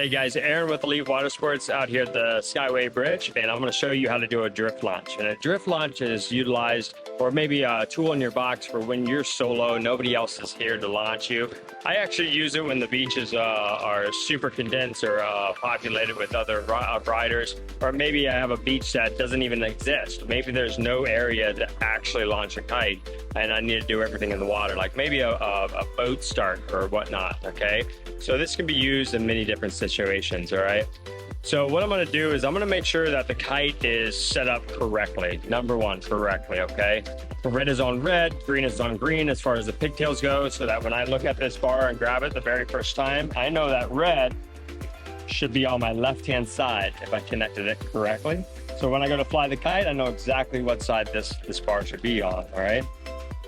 Hey guys, Aaron with Elite Water Sports out here at the Skyway Bridge, and I'm going to show you how to do a drift launch. And a drift launch is utilized, or maybe a tool in your box for when you're solo, nobody else is here to launch you. I actually use it when the beaches are super condensed or populated with other riders, or maybe I have a beach that doesn't even exist. Maybe there's no area to actually launch a kite, and I need to do everything in the water, like maybe a boat start or whatnot, okay? So this can be used in many different situations, all right? So what I'm gonna do is I'm gonna make sure that the kite is set up correctly. Number one, correctly, okay? Red is on red, green is on green as far as the pigtails go, so that when I look at this bar and grab it the very first time, I know that red should be on my left-hand side if I connected it correctly. So when I go to fly the kite, I know exactly what side this bar should be on, all right?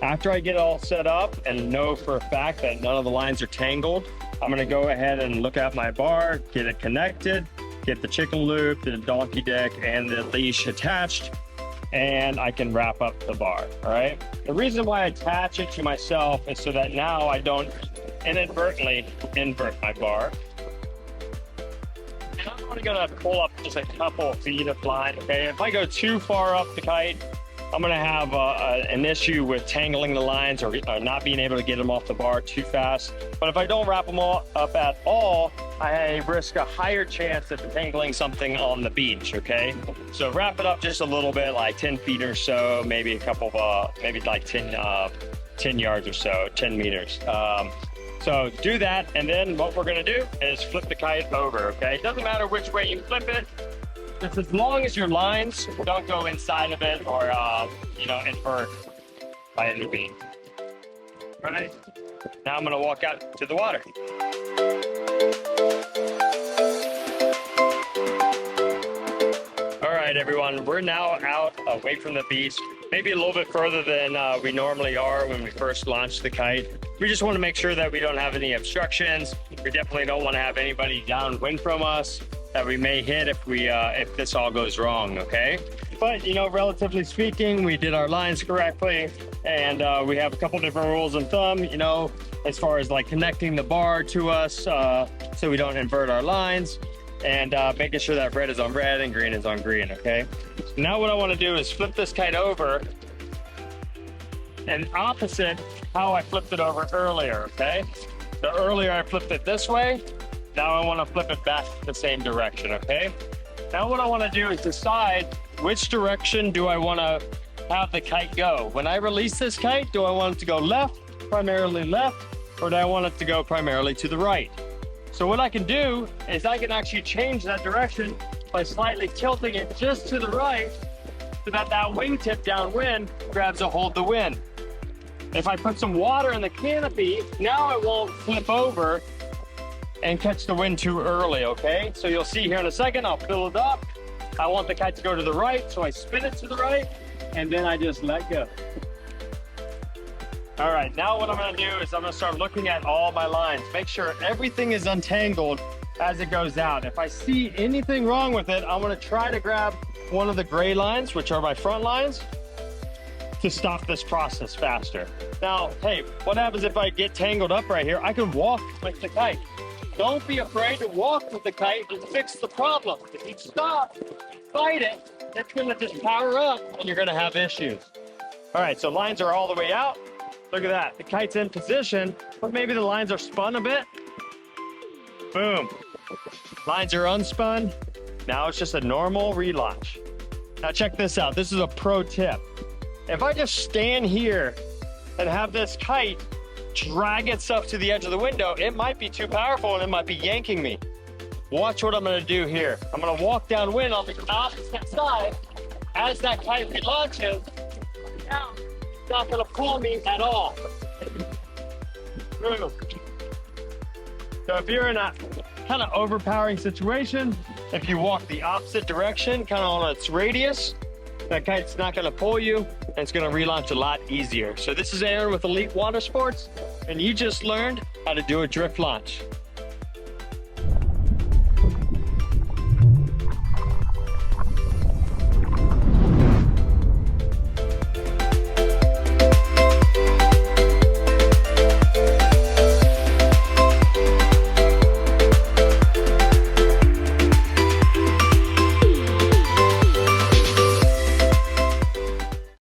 After I get it all set up and know for a fact that none of the lines are tangled, I'm gonna go ahead and look at my bar, get it connected, get the chicken loop, the donkey deck, and the leash attached, and I can wrap up the bar, all right? The reason why I attach it to myself is so that now I don't inadvertently invert my bar. And I'm only gonna pull up just a couple of feet of line, okay? If I go too far up the kite, I'm gonna have an issue with tangling the lines or not being able to get them off the bar too fast. But if I don't wrap them all up at all, I risk a higher chance of tangling something on the beach, okay? So wrap it up just a little bit, like 10 feet or so, maybe a couple of, maybe like 10 yards or so, 10 meters. So do that, and then what we're gonna do is flip the kite over, okay? It doesn't matter which way you flip it, just as long as your lines don't go inside of it or, invert by any means. All right, now I'm gonna walk out to the water. All right, everyone, we're now out away from the beach, maybe a little bit further than we normally are when we first launched the kite. We just want to make sure that we don't have any obstructions. We definitely don't want to have anybody downwind from us that we may hit if this all goes wrong, okay? But, relatively speaking, we did our lines correctly, and we have a couple different rules of thumb, as far as like connecting the bar to us so we don't invert our lines, and making sure that red is on red and green is on green, okay? Now what I want to do is flip this kite over and opposite how I flipped it over earlier, okay? So earlier I flipped it this way. Now I want to flip it back the same direction, okay? Now what I want to do is decide which direction do I want to have the kite go. When I release this kite, do I want it to go left, primarily left, or do I want it to go primarily to the right? So what I can do is I can actually change that direction by slightly tilting it just to the right so that that wingtip downwind grabs a hold of the wind. If I put some water in the canopy, now it won't flip over and catch the wind too early, okay? So you'll see here in a second, I'll fill it up. I want the kite to go to the right, so I spin it to the right, and then I just let go. All right, now what I'm gonna do is I'm gonna start looking at all my lines, make sure everything is untangled as it goes out. If I see anything wrong with it, I'm gonna try to grab one of the gray lines, which are my front lines, to stop this process faster. Now, hey, what happens if I get tangled up right here? I can walk with the kite. Don't be afraid to walk with the kite and fix the problem. If you stop, fight it, it's gonna just power up and you're gonna have issues. All right, so lines are all the way out. Look at that, the kite's in position, but maybe the lines are spun a bit. Boom, lines are unspun. Now it's just a normal relaunch. Now check this out, this is a pro tip. If I just stand here and have this kite drag itself to the edge of the window, it might be too powerful and it might be yanking me. Watch what I'm gonna do here. I'm gonna walk downwind on the opposite side as that kite relaunches. Now, it's not gonna pull me at all. Through. So if you're in a kind of overpowering situation, if you walk the opposite direction, kind of on its radius, that kite's not gonna pull you, and it's gonna relaunch a lot easier. So this is Aaron with Elite Water Sports, and you just learned how to do a drift launch.